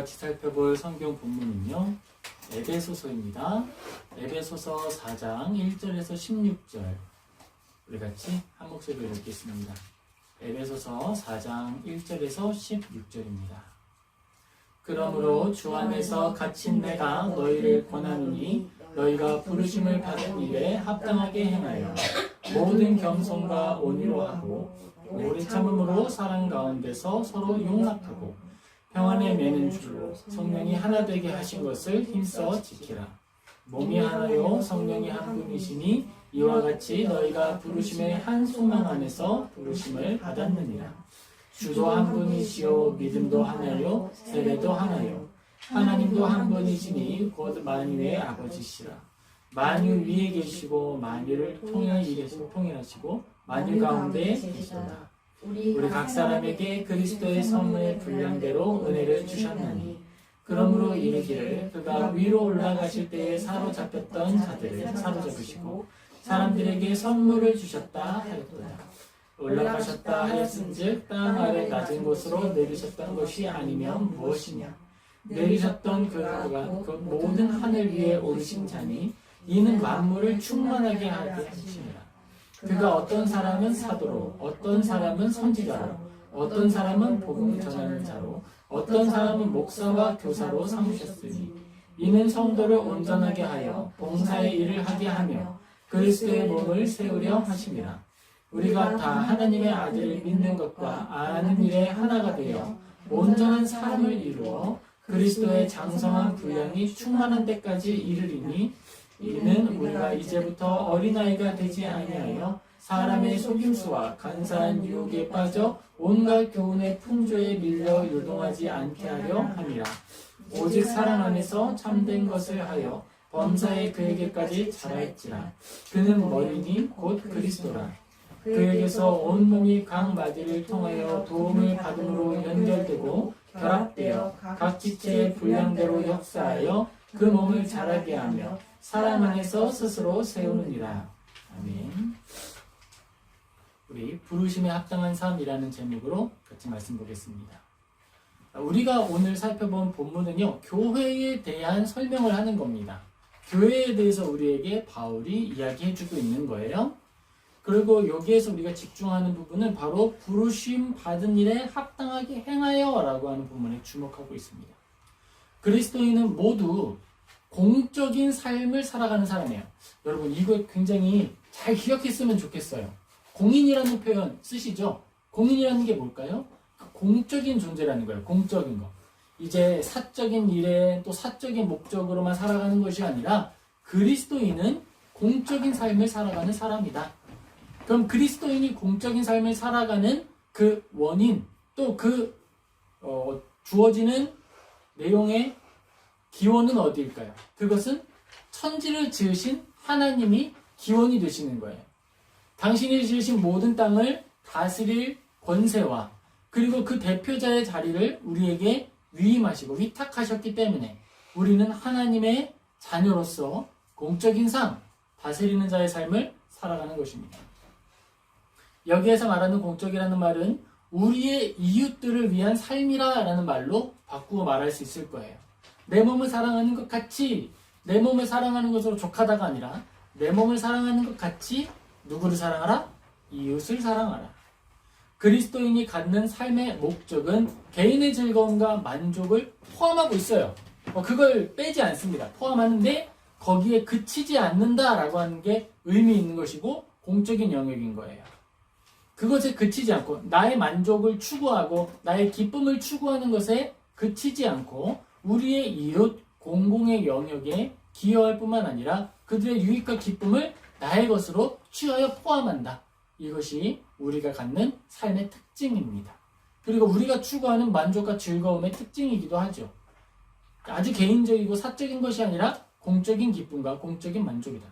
같이 살펴볼 성경 본문은요, 에베소서입니다. 에베소서 4장 1절에서 16절. 우리 같이 한 목소리로 읽겠습니다. 에베소서 4장 1절에서 16절입니다. 그러므로 주 안에서 갇힌 내가 너희를 권하노니 너희가 부르심을 받은 일에 합당하게 행하여 모든 겸손과 온유로 하고 오래 참음으로 사랑 가운데서 서로 용납하고 평안에 매는 줄로 성령이 하나 되게 하신 것을 힘써 지키라. 몸이 하나요 성령이 한 분이시니 이와 같이 너희가 부르심의 한 소망 안에서 부르심을 받았느니라. 주도 한 분이시요 믿음도 하나요 세례도 하나요 하나님도 한 분이시니 곧 만유의 아버지시라. 만유 위에 계시고 만유를 통일하시고 만유 가운데 계시도다. 우리 각 사람에게 그리스도의 선물의 분량대로 은혜를 주셨나니 그러므로 이르기를 그가 위로 올라가실 때에 사로잡혔던 자들을 사로잡으시고 사람들에게 선물을 주셨다 하였도다. 올라가셨다 하였은즉 땅 아래 낮은 곳으로 내리셨던 것이 아니면 무엇이냐. 내리셨던 그가 그 모든 하늘 위에 오르신 자니 이는 만물을 충만하게 하게 하시니라. 그가 어떤 사람은 사도로, 어떤 사람은 선지자로, 어떤 사람은 복음을 전하는 자로, 어떤 사람은 목사와 교사로 삼으셨으니 이는 성도를 온전하게 하여 봉사의 일을 하게 하며 그리스도의 몸을 세우려 하심이라. 우리가 다 하나님의 아들을 믿는 것과 아는 일에 하나가 되어 온전한 사람을 이루어 그리스도의 장성한 분량이 충만한 데까지 이르리니 이는 우리가 이제부터 어린아이가 되지 아니하여 사람의 속임수와 간사한 유혹에 빠져 온갖 교훈의 풍조에 밀려 요동하지 않게 하려 함이라. 오직 사랑 안에서 참된 것을 하여 범사에 그에게까지 자라있지라. 그는 머리니 곧 그리스도라. 그에게서 온몸이 각 마디를 통하여 도움을 받음으로 연결되고 결합되어 각 지체의 분량대로 역사하여 그 몸을 자라게 하며 사랑 안에서 스스로 세우느니라. 아멘. 우리 부르심에 합당한 삶이라는 제목으로 같이 말씀 보겠습니다. 우리가 오늘 살펴본 본문은요, 교회에 대한 설명을 하는 겁니다. 교회에 대해서 우리에게 바울이 이야기해주고 있는 거예요. 그리고 여기에서 우리가 집중하는 부분은 바로 부르심 받은 일에 합당하게 행하여 라고 하는 부분에 주목하고 있습니다. 그리스도인은 모두 공적인 삶을 살아가는 사람이에요. 여러분 이거 굉장히 잘 기억했으면 좋겠어요. 공인이라는 표현 쓰시죠? 공인이라는 게 뭘까요? 공적인 존재라는 거예요. 공적인 거. 이제 사적인 일에 또 사적인 목적으로만 살아가는 것이 아니라 그리스도인은 공적인 삶을 살아가는 사람이다. 그럼 그리스도인이 공적인 삶을 살아가는 그 원인 또 그 주어지는 내용의 기원은 어디일까요? 그것은 천지를 지으신 하나님이 기원이 되시는 거예요. 당신이 지으신 모든 땅을 다스릴 권세와 그리고 그 대표자의 자리를 우리에게 위임하시고 위탁하셨기 때문에 우리는 하나님의 자녀로서 공적인 삶, 다스리는 자의 삶을 살아가는 것입니다. 여기에서 말하는 공적이라는 말은 우리의 이웃들을 위한 삶이라는 말로 바꾸어 말할 수 있을 거예요. 내 몸을 사랑하는 것 같이 내 몸을 사랑하는 것으로 족하다가 아니라 내 몸을 사랑하는 것 같이 누구를 사랑하라? 이웃을 사랑하라. 그리스도인이 갖는 삶의 목적은 개인의 즐거움과 만족을 포함하고 있어요. 그걸 빼지 않습니다. 포함하는데 거기에 그치지 않는다라고 하는 게 의미 있는 것이고 공적인 영역인 거예요. 그것에 그치지 않고 나의 만족을 추구하고 나의 기쁨을 추구하는 것에 그치지 않고 우리의 이웃 공공의 영역에 기여할 뿐만 아니라 그들의 유익과 기쁨을 나의 것으로 취하여 포함한다. 이것이 우리가 갖는 삶의 특징입니다. 그리고 우리가 추구하는 만족과 즐거움의 특징이기도 하죠. 아주 개인적이고 사적인 것이 아니라 공적인 기쁨과 공적인 만족이다.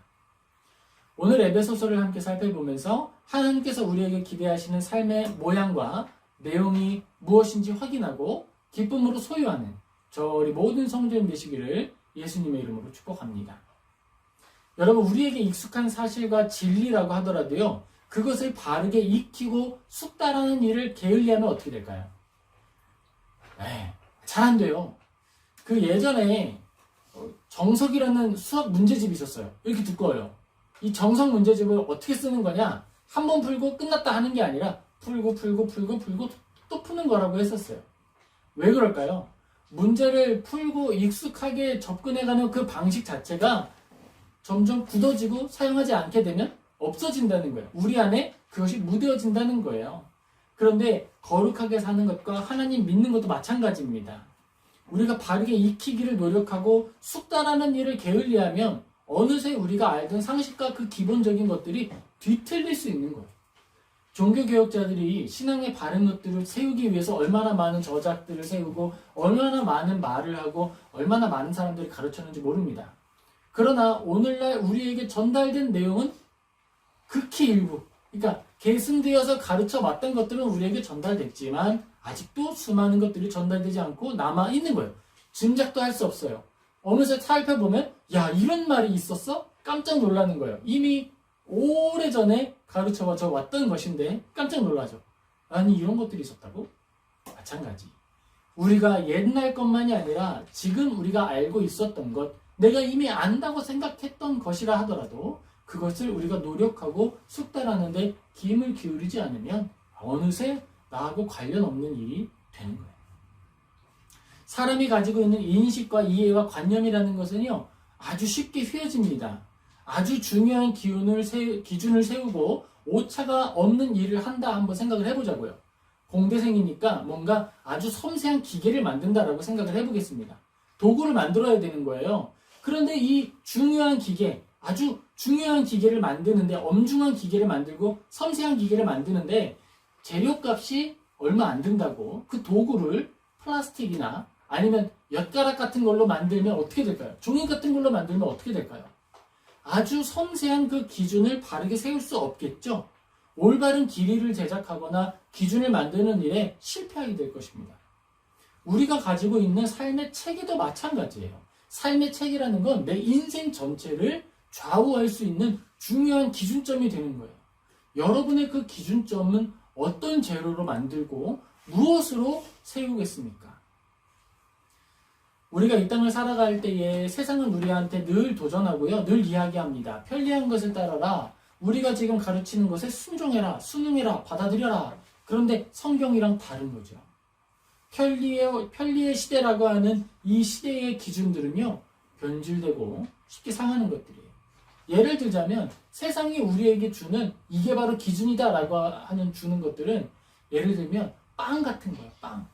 오늘 에베소서를 함께 살펴보면서 하나님께서 우리에게 기대하시는 삶의 모양과 내용이 무엇인지 확인하고 기쁨으로 소유하는 저희 모든 성도님 되시기를 예수님의 이름으로 축복합니다. 여러분 우리에게 익숙한 사실과 진리라고 하더라도요. 그것을 바르게 익히고 숙달하는 일을 게을리하면 어떻게 될까요? 잘 안 돼요. 그 예전에 정석이라는 수학 문제집이 있었어요. 이렇게 두꺼워요. 이 정석 문제집을 어떻게 쓰는 거냐? 한 번 풀고 끝났다 하는 게 아니라 풀고 또 푸는 거라고 했었어요. 왜 그럴까요? 문제를 풀고 익숙하게 접근해가는 그 방식 자체가 점점 굳어지고 사용하지 않게 되면 없어진다는 거예요. 우리 안에 그것이 무뎌진다는 거예요. 그런데 거룩하게 사는 것과 하나님 믿는 것도 마찬가지입니다. 우리가 바르게 익히기를 노력하고 숙달하는 일을 게을리하면 어느새 우리가 알던 상식과 그 기본적인 것들이 뒤틀릴 수 있는 거예요. 종교개혁자들이 신앙의 바른 것들을 세우기 위해서 얼마나 많은 저작들을 세우고 얼마나 많은 말을 하고 얼마나 많은 사람들이 가르쳤는지 모릅니다. 그러나 오늘날 우리에게 전달된 내용은 극히 일부, 그러니까 계승되어서 가르쳐 왔던 것들은 우리에게 전달됐지만 아직도 수많은 것들이 전달되지 않고 남아있는 거예요. 짐작도 할 수 없어요. 어느새 살펴보면 야, 이런 말이 있었어? 깜짝 놀라는 거예요. 이미 오래전에 가르쳐져 왔던 것인데 깜짝 놀라죠. 아니, 이런 것들이 있었다고? 마찬가지. 우리가 옛날 것만이 아니라 지금 우리가 알고 있었던 것, 내가 이미 안다고 생각했던 것이라 하더라도 그것을 우리가 노력하고 숙달하는데 힘을 기울이지 않으면 어느새 나하고 관련 없는 일이 되는 거예요. 사람이 가지고 있는 인식과 이해와 관념이라는 것은요, 아주 쉽게 휘어집니다. 아주 중요한 기준을 세우고 오차가 없는 일을 한다 한번 생각을 해보자고요. 공대생이니까 뭔가 아주 섬세한 기계를 만든다라고 생각을 해보겠습니다. 도구를 만들어야 되는 거예요. 그런데 이 중요한 기계, 아주 중요한 기계를 만드는데, 엄중한 기계를 만들고 섬세한 기계를 만드는데 재료값이 얼마 안 든다고 그 도구를 플라스틱이나 아니면 엿가락 같은 걸로 만들면 어떻게 될까요? 종이 같은 걸로 만들면 어떻게 될까요? 아주 섬세한 그 기준을 바르게 세울 수 없겠죠? 올바른 길이를 제작하거나 기준을 만드는 일에 실패하게 될 것입니다. 우리가 가지고 있는 삶의 체계도 마찬가지예요. 삶의 체계라는 건 내 인생 전체를 좌우할 수 있는 중요한 기준점이 되는 거예요. 여러분의 그 기준점은 어떤 재료로 만들고 무엇으로 세우겠습니까? 우리가 이 땅을 살아갈 때에 세상은 우리한테 늘 도전하고요. 늘 이야기합니다. 편리한 것을 따라라. 우리가 지금 가르치는 것에 순종해라. 순응해라. 받아들여라. 그런데 성경이랑 다른 거죠. 편리의 시대라고 하는 이 시대의 기준들은요, 변질되고 쉽게 상하는 것들이에요. 예를 들자면 세상이 우리에게 주는 이게 바로 기준이다라고 하는 주는 것들은 예를 들면 빵 같은 거예요. 빵.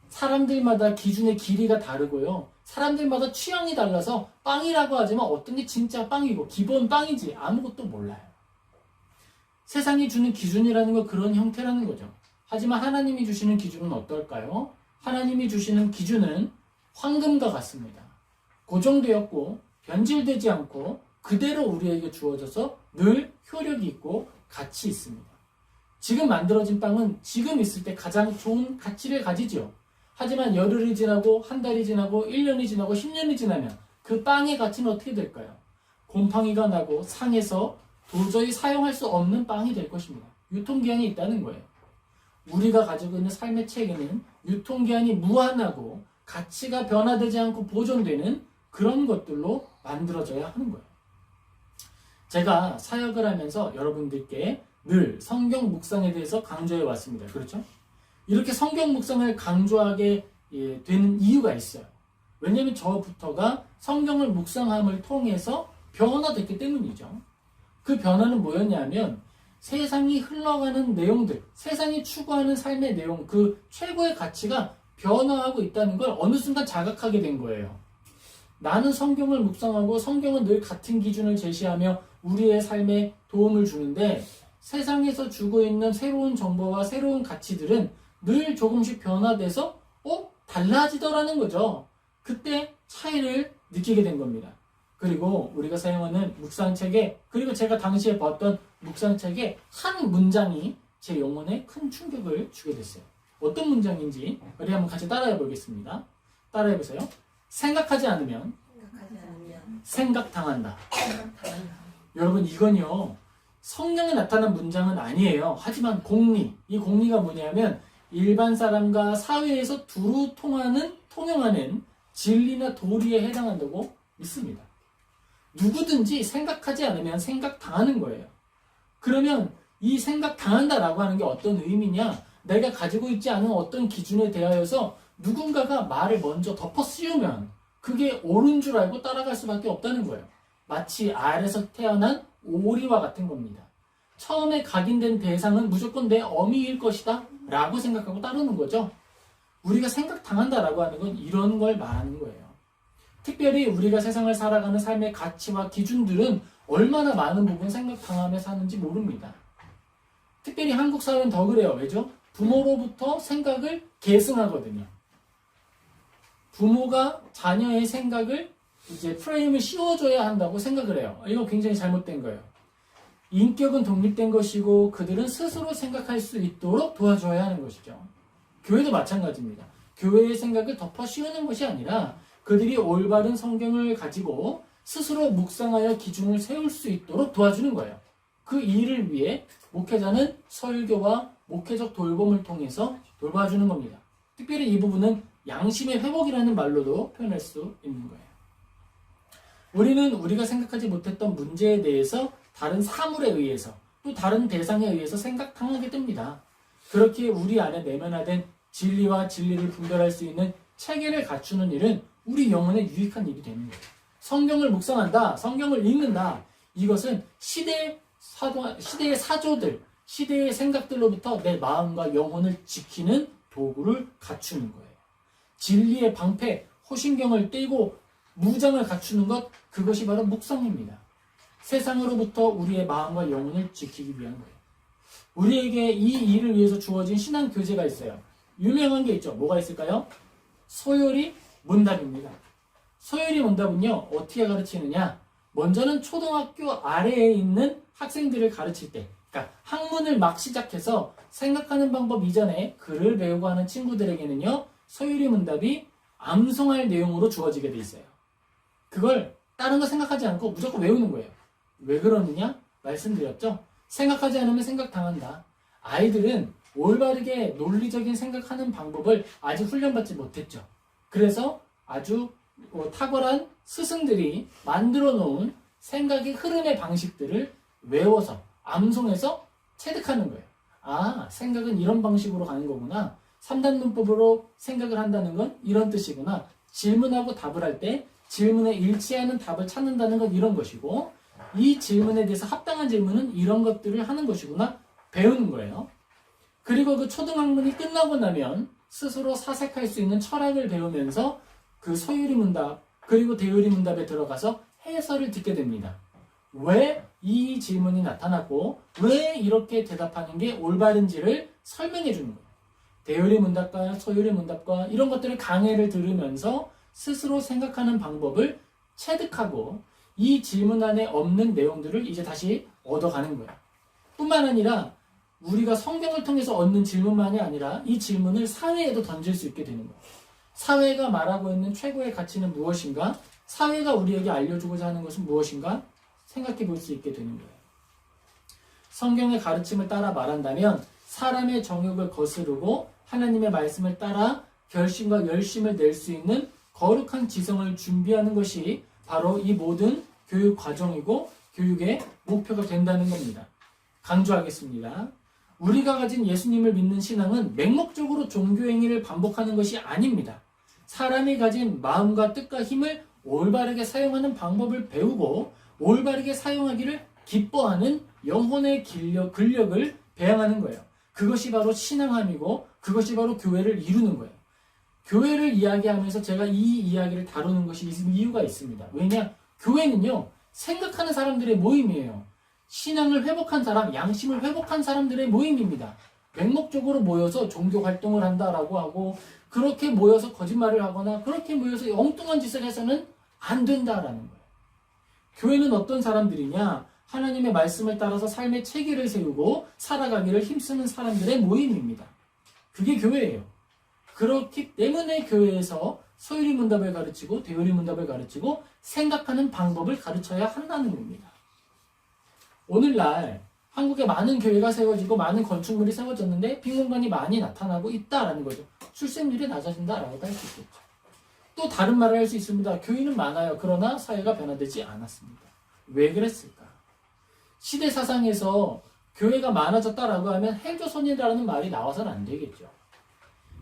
사람들마다 기준의 길이가 다르고요. 사람들마다 취향이 달라서 빵이라고 하지만 어떤 게 진짜 빵이고 기본 빵이지 아무것도 몰라요. 세상이 주는 기준이라는 건 그런 형태라는 거죠. 하지만 하나님이 주시는 기준은 어떨까요? 하나님이 주시는 기준은 황금과 같습니다. 고정되었고 변질되지 않고 그대로 우리에게 주어져서 늘 효력이 있고 가치 있습니다. 지금 만들어진 빵은 지금 있을 때 가장 좋은 가치를 가지죠. 하지만 열흘이 지나고 한 달이 지나고 1년이 지나고 10년이 지나면 그 빵의 가치는 어떻게 될까요? 곰팡이가 나고 상해서 도저히 사용할 수 없는 빵이 될 것입니다. 유통기한이 있다는 거예요. 우리가 가지고 있는 삶의 체계는 유통기한이 무한하고 가치가 변화되지 않고 보존되는 그런 것들로 만들어져야 하는 거예요. 제가 사역을 하면서 여러분들께 늘 성경 묵상에 대해서 강조해 왔습니다. 그렇죠? 이렇게 성경 묵상을 강조하게 되는 이유가 있어요. 왜냐하면 저부터가 성경을 묵상함을 통해서 변화됐기 때문이죠. 그 변화는 뭐였냐면 세상이 흘러가는 내용들, 세상이 추구하는 삶의 내용, 그 최고의 가치가 변화하고 있다는 걸 어느 순간 자각하게 된 거예요. 나는 성경을 묵상하고 성경은 늘 같은 기준을 제시하며 우리의 삶에 도움을 주는데 세상에서 주고 있는 새로운 정보와 새로운 가치들은 늘 조금씩 변화돼서 달라지더라는 거죠. 그때 차이를 느끼게 된 겁니다. 그리고 우리가 사용하는 묵상책에, 그리고 제가 당시에 봤던 묵상책에 한 문장이 제 영혼에 큰 충격을 주게 됐어요. 어떤 문장인지 우리 한번 같이 따라해 보겠습니다. 따라해 보세요. 생각하지 않으면 생각당한다. 여러분, 이건요 성경에 나타난 문장은 아니에요. 하지만 공리, 이 공리가 뭐냐면 일반 사람과 사회에서 두루 통용하는 진리나 도리에 해당한다고 믿습니다. 누구든지 생각하지 않으면 생각당하는 거예요. 그러면 이 생각당한다라고 하는 게 어떤 의미냐? 내가 가지고 있지 않은 어떤 기준에 대하여서 누군가가 말을 먼저 덮어 씌우면 그게 옳은 줄 알고 따라갈 수밖에 없다는 거예요. 마치 알에서 태어난 오리와 같은 겁니다. 처음에 각인된 대상은 무조건 내 어미일 것이다 라고 생각하고 따르는 거죠. 우리가 생각당한다라고 하는 건 이런 걸 말하는 거예요. 특별히 우리가 세상을 살아가는 삶의 가치와 기준들은 얼마나 많은 부분 생각당하며 사는지 모릅니다. 특별히 한국 사회는 더 그래요. 왜죠? 부모로부터 생각을 계승하거든요. 부모가 자녀의 생각을 이제 프레임을 씌워줘야 한다고 생각을 해요. 이거 굉장히 잘못된 거예요. 인격은 독립된 것이고 그들은 스스로 생각할 수 있도록 도와줘야 하는 것이죠. 교회도 마찬가지입니다. 교회의 생각을 덮어 씌우는 것이 아니라 그들이 올바른 성경을 가지고 스스로 묵상하여 기준을 세울 수 있도록 도와주는 거예요. 그 일을 위해 목회자는 설교와 목회적 돌봄을 통해서 돌봐주는 겁니다. 특별히 이 부분은 양심의 회복이라는 말로도 표현할 수 있는 거예요. 우리는 우리가 생각하지 못했던 문제에 대해서 다른 사물에 의해서 또 다른 대상에 의해서 생각당하게 됩니다. 그렇게 우리 안에 내면화된 진리와 진리를 분별할 수 있는 체계를 갖추는 일은 우리 영혼에 유익한 일이 되는 거예요. 성경을 묵상한다, 성경을 읽는다. 이것은 시대의 사조들, 시대의 생각들로부터 내 마음과 영혼을 지키는 도구를 갖추는 거예요. 진리의 방패, 호신경을 떼고 무장을 갖추는 것, 그것이 바로 묵상입니다. 세상으로부터 우리의 마음과 영혼을 지키기 위한 거예요. 우리에게 이 일을 위해서 주어진 신앙 교재가 있어요. 유명한 게 있죠. 뭐가 있을까요? 소요리 문답입니다. 소요리 문답은요, 어떻게 가르치느냐? 먼저는 초등학교 아래에 있는 학생들을 가르칠 때, 그러니까 학문을 막 시작해서 생각하는 방법 이전에 글을 배우고 하는 친구들에게는요, 소요리 문답이 암송할 내용으로 주어지게 돼 있어요. 그걸 다른 거 생각하지 않고 무조건 외우는 거예요. 왜 그러느냐? 말씀드렸죠? 생각하지 않으면 생각당한다. 아이들은 올바르게 논리적인 생각하는 방법을 아직 훈련받지 못했죠. 그래서 아주 탁월한 스승들이 만들어 놓은 생각의 흐름의 방식들을 외워서 암송해서 체득하는 거예요. 아, 생각은 이런 방식으로 가는 거구나. 3단 문법으로 생각을 한다는 건 이런 뜻이구나. 질문하고 답을 할 때 질문에 일치하는 답을 찾는다는 건 이런 것이고, 이 질문에 대해서 합당한 질문은 이런 것들을 하는 것이구나 배우는 거예요. 그리고 그 초등학문이 끝나고 나면 스스로 사색할 수 있는 철학을 배우면서 그 소유리 문답 그리고 대유리 문답에 들어가서 해설을 듣게 됩니다. 왜 이 질문이 나타났고 왜 이렇게 대답하는 게 올바른지를 설명해 주는 거예요. 대유리 문답과 소유리 문답과 이런 것들을 강해를 들으면서 스스로 생각하는 방법을 체득하고 이 질문 안에 없는 내용들을 이제 다시 얻어가는 거예요. 뿐만 아니라 우리가 성경을 통해서 얻는 질문만이 아니라 이 질문을 사회에도 던질 수 있게 되는 거예요. 사회가 말하고 있는 최고의 가치는 무엇인가? 사회가 우리에게 알려주고자 하는 것은 무엇인가? 생각해 볼 수 있게 되는 거예요. 성경의 가르침을 따라 말한다면 사람의 정욕을 거스르고 하나님의 말씀을 따라 결심과 열심을 낼 수 있는 거룩한 지성을 준비하는 것이 바로 이 모든 교육 과정이고 교육의 목표가 된다는 겁니다. 강조하겠습니다. 우리가 가진 예수님을 믿는 신앙은 맹목적으로 종교 행위를 반복하는 것이 아닙니다. 사람이 가진 마음과 뜻과 힘을 올바르게 사용하는 방법을 배우고 올바르게 사용하기를 기뻐하는 영혼의 근력을 배양하는 거예요. 그것이 바로 신앙함이고 그것이 바로 교회를 이루는 거예요. 교회를 이야기하면서 제가 이 이야기를 다루는 것이 이유가 있습니다. 왜냐? 교회는요, 생각하는 사람들의 모임이에요. 신앙을 회복한 사람, 양심을 회복한 사람들의 모임입니다. 맹목적으로 모여서 종교 활동을 한다라고 하고 그렇게 모여서 거짓말을 하거나 그렇게 모여서 엉뚱한 짓을 해서는 안 된다라는 거예요. 교회는 어떤 사람들이냐? 하나님의 말씀을 따라서 삶의 체계를 세우고 살아가기를 힘쓰는 사람들의 모임입니다. 그게 교회예요. 그렇기 때문에 교회에서 소유리 문답을 가르치고 대유리 문답을 가르치고 생각하는 방법을 가르쳐야 한다는 겁니다. 오늘날 한국에 많은 교회가 세워지고 많은 건축물이 세워졌는데 빈 공간이 많이 나타나고 있다라는 거죠. 출생률이 낮아진다라고 할 수 있겠죠. 또 다른 말을 할 수 있습니다. 교인은 많아요. 그러나 사회가 변화되지 않았습니다. 왜 그랬을까? 시대 사상에서 교회가 많아졌다라고 하면 헬조선이라는 말이 나와서는 안 되겠죠.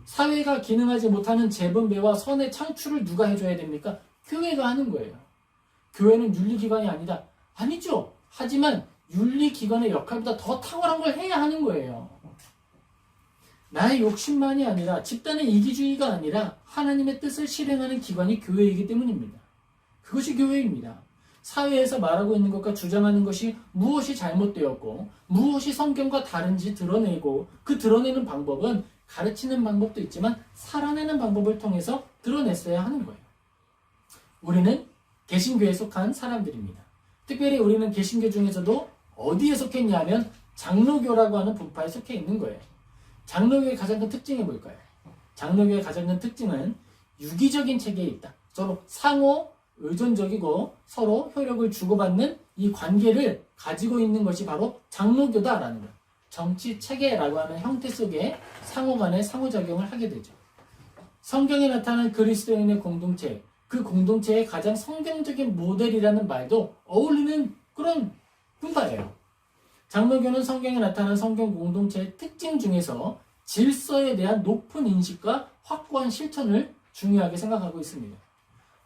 사회가 기능하지 못하는 재분배와 선의 창출을 누가 해줘야 됩니까? 교회가 하는 거예요. 교회는 윤리기관이 아니다. 아니죠. 하지만 윤리기관의 역할보다 더 탁월한 걸 해야 하는 거예요. 나의 욕심만이 아니라 집단의 이기주의가 아니라 하나님의 뜻을 실행하는 기관이 교회이기 때문입니다. 그것이 교회입니다. 사회에서 말하고 있는 것과 주장하는 것이 무엇이 잘못되었고 무엇이 성경과 다른지 드러내고 그 드러내는 방법은 가르치는 방법도 있지만 살아내는 방법을 통해서 드러냈어야 하는 거예요. 우리는 개신교에 속한 사람들입니다. 특별히 우리는 개신교 중에서도 어디에 속했냐면 장로교라고 하는 분파에 속해 있는 거예요. 장로교의 가장 큰 특징이 뭘까요? 장로교의 가장 큰 특징은 유기적인 체계에 있다. 서로 상호 의존적이고 서로 효력을 주고받는 이 관계를 가지고 있는 것이 바로 장로교다라는 거예요. 정치 체계라고 하는 형태 속에 상호 간의 상호작용을 하게 되죠. 성경에 나타난 그리스도인의 공동체, 그 공동체의 가장 성경적인 모델이라는 말도 어울리는 그런 분파예요. 장로교는 성경에 나타난 성경 공동체의 특징 중에서 질서에 대한 높은 인식과 확고한 실천을 중요하게 생각하고 있습니다.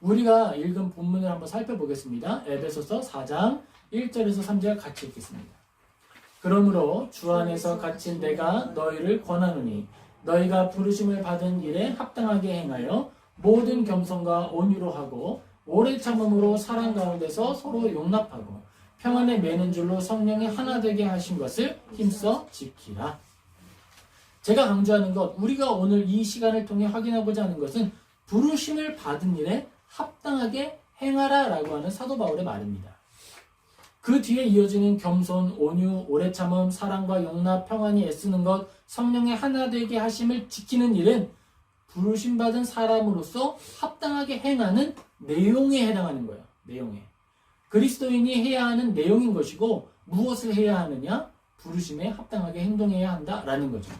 우리가 읽은 본문을 한번 살펴보겠습니다. 에베소서 4장 1절에서 3절 같이 읽겠습니다. 그러므로 주 안에서 갇힌 내가 너희를 권하노니 너희가 부르심을 받은 일에 합당하게 행하여 모든 겸손과 온유로 하고 오래 참음으로 사랑 가운데서 서로 용납하고 평안에 매는 줄로 성령이 하나 되게 하신 것을 힘써 지키라. 제가 강조하는 것, 우리가 오늘 이 시간을 통해 확인하고자 하는 것은 부르심을 받은 일에 합당하게 행하라 라고 하는 사도 바울의 말입니다. 그 뒤에 이어지는 겸손, 온유, 오래 참음, 사랑과 용납, 평안히 애쓰는 것, 성령의 하나 되게 하심을 지키는 일은 부르심받은 사람으로서 합당하게 행하는 내용에 해당하는 거예요. 내용에. 그리스도인이 해야 하는 내용인 것이고 무엇을 해야 하느냐? 부르심에 합당하게 행동해야 한다라는 거죠.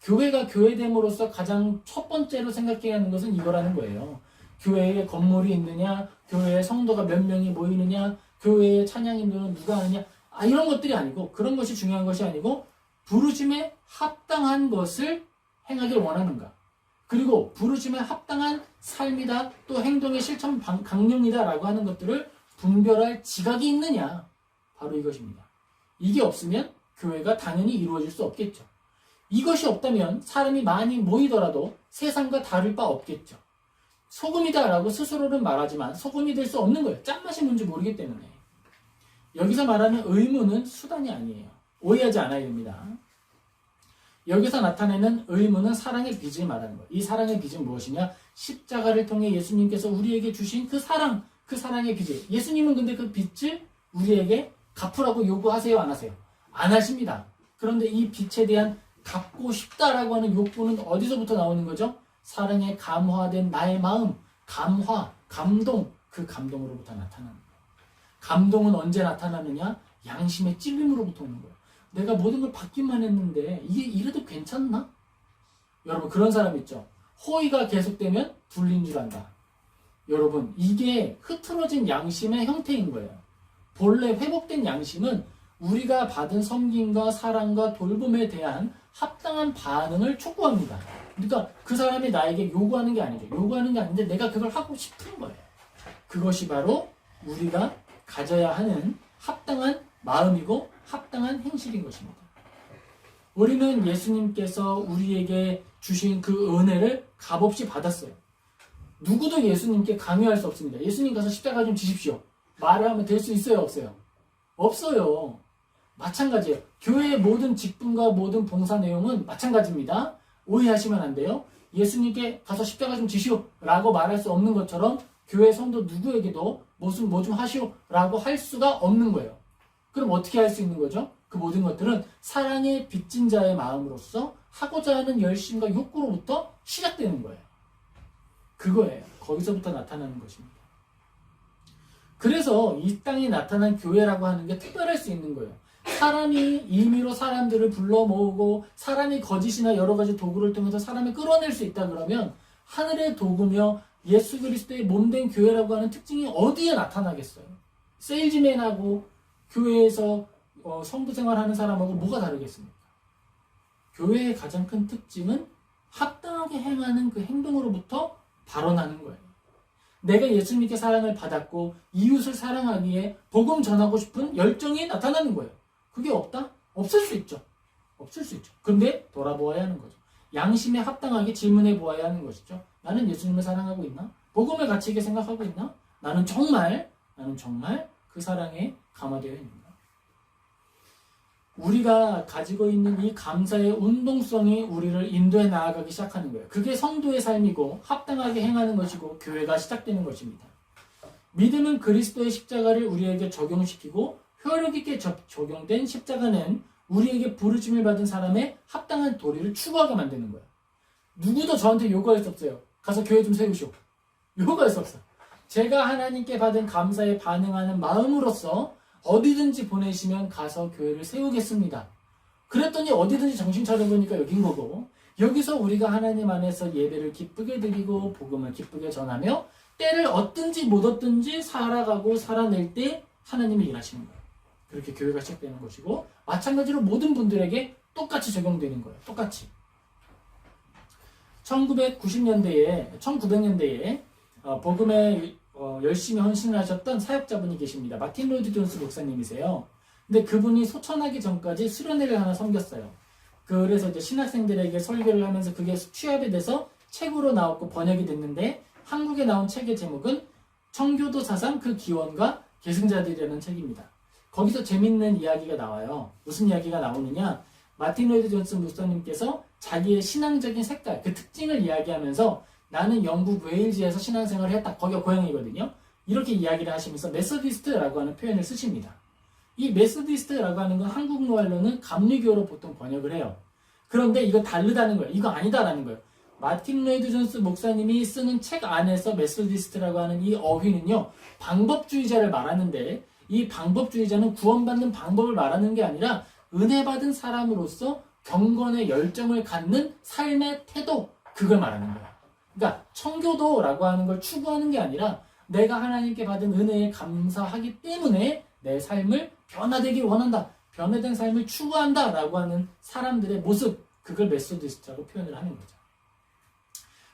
교회가 교회됨으로써 가장 첫 번째로 생각해야 하는 것은 이거라는 거예요. 교회에 건물이 있느냐, 교회에 성도가 몇 명이 모이느냐, 교회에 찬양 인도는 누가 하느냐, 이런 것들이 아니고 그런 것이 중요한 것이 아니고 부르심에 합당한 것을 행하길 원하는가. 그리고 부르심에 합당한 삶이다, 또 행동의 실천 강령이다라고 하는 것들을 분별할 지각이 있느냐. 바로 이것입니다. 이게 없으면 교회가 당연히 이루어질 수 없겠죠. 이것이 없다면 사람이 많이 모이더라도 세상과 다를 바 없겠죠. 소금이다라고 스스로는 말하지만 소금이 될 수 없는 거예요. 짠맛이 뭔지 모르기 때문에. 여기서 말하는 의무는 수단이 아니에요. 오해하지 않아야 됩니다. 여기서 나타내는 의무는 사랑의 빚을 말하는 거예요. 이 사랑의 빚은 무엇이냐? 십자가를 통해 예수님께서 우리에게 주신 그 사랑, 그 사랑의 빚을. 예수님은 근데 그 빚을 우리에게 갚으라고 요구하세요? 안 하세요? 안 하십니다. 그런데 이 빚에 대한 갚고 싶다라고 하는 욕구는 어디서부터 나오는 거죠? 사랑에 감화된 나의 마음, 감화, 감동, 그 감동으로부터 나타나는 거예요. 감동은 언제 나타나느냐? 양심의 찔림으로부터 오는 거예요. 내가 모든 걸 받기만 했는데 이게 이래도 괜찮나? 여러분 그런 사람 있죠? 호의가 계속되면 불린 줄 안다. 여러분 이게 흐트러진 양심의 형태인 거예요. 본래 회복된 양심은 우리가 받은 섬김과 사랑과 돌봄에 대한 합당한 반응을 촉구합니다. 그러니까 그 사람이 나에게 요구하는 게 아니죠. 요구하는 게 아닌데 내가 그걸 하고 싶은 거예요. 그것이 바로 우리가 가져야 하는 합당한 마음이고 합당한 행실인 것입니다. 우리는 예수님께서 우리에게 주신 그 은혜를 값없이 받았어요. 누구도 예수님께 강요할 수 없습니다. 예수님 가서 십자가 좀 지십시오. 말을 하면 될 수 있어요? 없어요? 없어요. 마찬가지예요. 교회의 모든 직분과 모든 봉사 내용은 마찬가지입니다. 오해하시면 안 돼요. 예수님께 가서 십자가 좀 지시오 라고 말할 수 없는 것처럼 교회 성도 누구에게도 뭐 좀 하시오 라고 할 수가 없는 거예요. 그럼 어떻게 할 수 있는 거죠? 그 모든 것들은 사랑의 빚진 자의 마음으로서 하고자 하는 열심과 욕구로부터 시작되는 거예요. 그거예요. 거기서부터 나타나는 것입니다. 그래서 이 땅에 나타난 교회라고 하는 게 특별할 수 있는 거예요. 사람이 임의로 사람들을 불러 모으고 사람이 거짓이나 여러 가지 도구를 통해서 사람을 끌어낼 수 있다 그러면 하늘의 도구며 예수 그리스도의 몸된 교회라고 하는 특징이 어디에 나타나겠어요? 세일즈맨하고 교회에서 성도 생활하는 사람하고 뭐가 다르겠습니까? 교회의 가장 큰 특징은 합당하게 행하는 그 행동으로부터 발원하는 거예요. 내가 예수님께 사랑을 받았고 이웃을 사랑하기에 복음 전하고 싶은 열정이 나타나는 거예요. 그게 없다? 없을 수 있죠. 없을 수 있죠. 근데 돌아보아야 하는 거죠. 양심에 합당하게 질문해 보아야 하는 것이죠. 나는 예수님을 사랑하고 있나? 복음을 가치 있게 생각하고 있나? 나는 정말 그 사랑에 감화되어 있는가? 우리가 가지고 있는 이 감사의 운동성이 우리를 인도해 나아가기 시작하는 거예요. 그게 성도의 삶이고 합당하게 행하는 것이고 교회가 시작되는 것입니다. 믿음은 그리스도의 십자가를 우리에게 적용시키고 효력 있게 적용된 십자가는 우리에게 부르심을 받은 사람의 합당한 도리를 추구하게 만드는 거예요. 누구도 저한테 요구할 수 없어요. 가서 교회 좀 세우시오. 요구할 수 없어요. 제가 하나님께 받은 감사에 반응하는 마음으로써 어디든지 보내시면 가서 교회를 세우겠습니다. 그랬더니 어디든지 정신 차려보니까 여긴 거고, 여기서 우리가 하나님 안에서 예배를 기쁘게 드리고 복음을 기쁘게 전하며 때를 얻든지 못 얻든지 살아가고 살아낼 때 하나님이 일하시는 거예요. 그렇게 교회가 시작되는 것이고, 마찬가지로 모든 분들에게 똑같이 적용되는 거예요. 똑같이. 1900년대에 복음에 열심히 헌신을 하셨던 사역자분이 계십니다. 마틴 로이드 존스 목사님이세요. 근데 그분이 소천하기 전까지 수련회를 하나 섬겼어요. 그래서 이제 신학생들에게 설교를 하면서 그게 취합이 돼서 책으로 나왔고 번역이 됐는데, 한국에 나온 책의 제목은 청교도 사상 그 기원과 계승자들이라는 책입니다. 거기서 재밌는 이야기가 나와요. 무슨 이야기가 나오느냐? 마틴 로이드 존스 목사님께서 자기의 신앙적인 색깔, 그 특징을 이야기하면서 나는 영국 웨일즈에서 신앙생활을 했다. 거기가 고향이거든요. 이렇게 이야기를 하시면서 메소디스트라고 하는 표현을 쓰십니다. 이 메소디스트라고 하는 건 한국말로는 감리교로 보통 번역을 해요. 그런데 이거 다르다는 거예요. 이거 아니다라는 거예요. 마틴 로이드 존스 목사님이 쓰는 책 안에서 메소디스트라고 하는 이 어휘는요, 방법주의자를 말하는데, 이 방법주의자는 구원받는 방법을 말하는 게 아니라 은혜 받은 사람으로서 경건의 열정을 갖는 삶의 태도, 그걸 말하는 거예요. 그러니까 청교도라고 하는 걸 추구하는 게 아니라 내가 하나님께 받은 은혜에 감사하기 때문에 내 삶을 변화되길 원한다, 변화된 삶을 추구한다 라고 하는 사람들의 모습, 그걸 메소디스트라고 표현을 하는 거죠.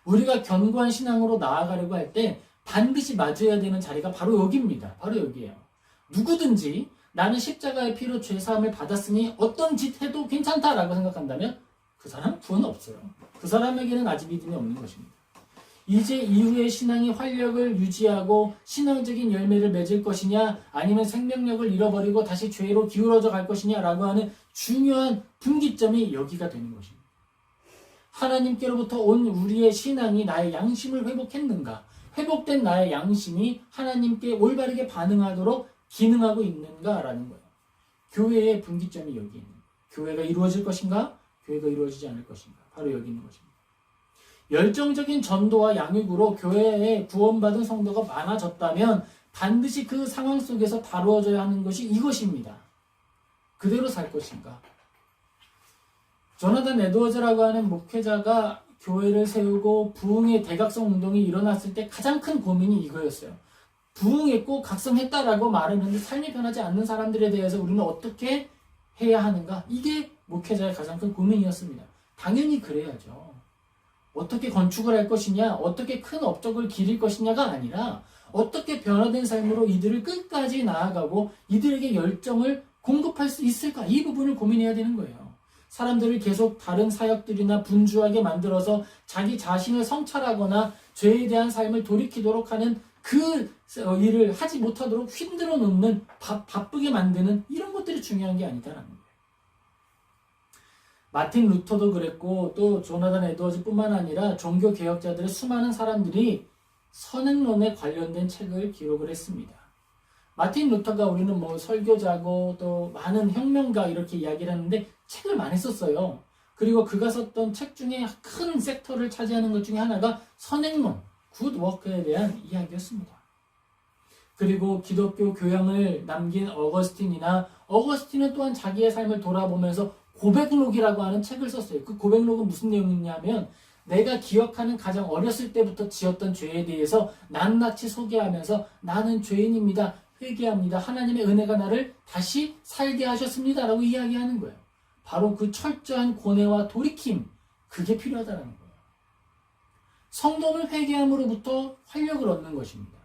우리가 견고한 신앙으로 나아가려고 할 때 반드시 마주해야 되는 자리가 바로 여기입니다. 바로 여기예요. 누구든지 나는 십자가의 피로 죄사함을 받았으니 어떤 짓 해도 괜찮다라고 생각한다면 그 사람 구원 없어요. 그 사람에게는 아직 믿음이 없는 것입니다. 이제 이후의 신앙이 활력을 유지하고 신앙적인 열매를 맺을 것이냐, 아니면 생명력을 잃어버리고 다시 죄로 기울어져 갈 것이냐라고 하는 중요한 분기점이 여기가 되는 것입니다. 하나님께로부터 온 우리의 신앙이 나의 양심을 회복했는가, 회복된 나의 양심이 하나님께 올바르게 반응하도록 기능하고 있는가라는 거예요. 교회의 분기점이 여기 있는 거예요. 교회가 이루어질 것인가, 교회가 이루어지지 않을 것인가, 바로 여기 있는 것입니다. 열정적인 전도와 양육으로 교회에 구원받은 성도가 많아졌다면 반드시 그 상황 속에서 다루어져야 하는 것이 이것입니다. 그대로 살 것인가. 조나단 에드워즈라고 하는 목회자가 교회를 세우고 부흥의 대각성 운동이 일어났을 때 가장 큰 고민이 이거였어요. 부흥했고 각성했다라고 말했는데 삶이 변하지 않는 사람들에 대해서 우리는 어떻게 해야 하는가? 이게 목회자의 가장 큰 고민이었습니다. 당연히 그래야죠. 어떻게 건축을 할 것이냐, 어떻게 큰 업적을 기릴 것이냐가 아니라 어떻게 변화된 삶으로 이들을 끝까지 나아가고 이들에게 열정을 공급할 수 있을까? 이 부분을 고민해야 되는 거예요. 사람들을 계속 다른 사역들이나 분주하게 만들어서 자기 자신을 성찰하거나 죄에 대한 삶을 돌이키도록 하는 그 일을 하지 못하도록 힘들어 놓는, 바쁘게 만드는 이런 것들이 중요한 게 아니다라는 거예요. 마틴 루터도 그랬고 또 조나단 에드워즈뿐만 아니라 종교 개혁자들의 수많은 사람들이 선행론에 관련된 책을 기록을 했습니다. 마틴 루터가 우리는 뭐 설교자고 또 많은 혁명가 이렇게 이야기를 하는데 책을 많이 썼어요. 그리고 그가 썼던 책 중에 큰 섹터를 차지하는 것 중에 하나가 선행론, 굿워크에 대한 이야기였습니다. 그리고 기독교 교양을 남긴 어거스틴은 또한 자기의 삶을 돌아보면서 고백록이라고 하는 책을 썼어요. 그 고백록은 무슨 내용이냐면 내가 기억하는 가장 어렸을 때부터 지었던 죄에 대해서 낱낱이 소개하면서 나는 죄인입니다. 회개합니다. 하나님의 은혜가 나를 다시 살게 하셨습니다. 라고 이야기하는 거예요. 바로 그 철저한 고뇌와 돌이킴, 그게 필요하다는 거예요. 성도는 회개함으로부터 활력을 얻는 것입니다.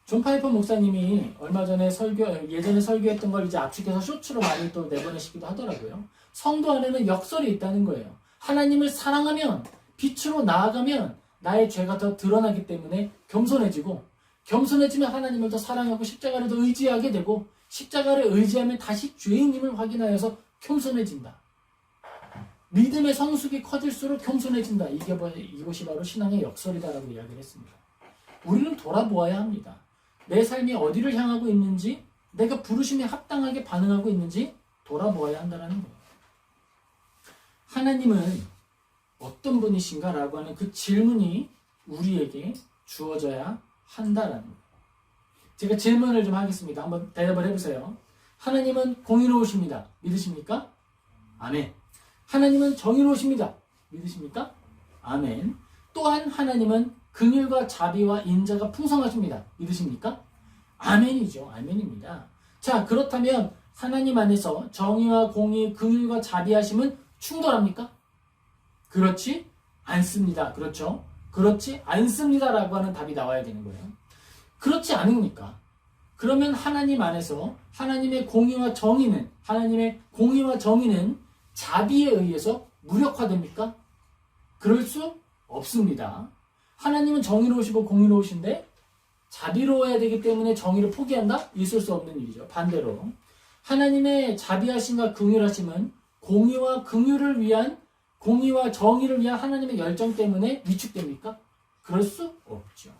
존 파이퍼 목사님이 얼마 전에 예전에 설교했던 걸 이제 압축해서 쇼츠로 많이 또 내보내시기도 하더라고요. 성도 안에는 역설이 있다는 거예요. 하나님을 사랑하면, 빛으로 나아가면 나의 죄가 더 드러나기 때문에 겸손해지면 하나님을 더 사랑하고 십자가를 더 의지하게 되고, 십자가를 의지하면 다시 죄인임을 확인하여서 겸손해진다. 믿음의 성숙이 커질수록 겸손해진다. 이것이 바로 신앙의 역설이다라고 이야기를 했습니다. 우리는 돌아보아야 합니다. 내 삶이 어디를 향하고 있는지, 내가 부르심에 합당하게 반응하고 있는지 돌아보아야 한다는 거예요. 하나님은 어떤 분이신가? 라고 하는 그 질문이 우리에게 주어져야 한다라는 거예요. 제가 질문을 좀 하겠습니다. 한번 대답을 해보세요. 하나님은 공의로우십니다. 믿으십니까? 아멘. 하나님은 정의로우십니다. 믿으십니까? 아멘. 또한 하나님은 긍휼과 자비와 인자가 풍성하십니다. 믿으십니까? 아멘이죠. 아멘입니다. 자, 그렇다면 하나님 안에서 정의와 공의, 긍휼과 자비하심은 충돌합니까? 그렇지 않습니다. 그렇죠? 그렇지 않습니다라고 하는 답이 나와야 되는 거예요. 그렇지 않으니까. 그러면 하나님 안에서 하나님의 공의와 정의는 자비에 의해서 무력화됩니까? 그럴 수 없습니다. 하나님은 정의로우시고 공의로우신데 자비로워야 되기 때문에 정의를 포기한다? 있을 수 없는 일이죠. 반대로 하나님의 자비하심과 긍휼하심은 공의와 정의를 위한 하나님의 열정 때문에 위축됩니까? 그럴 수 없죠.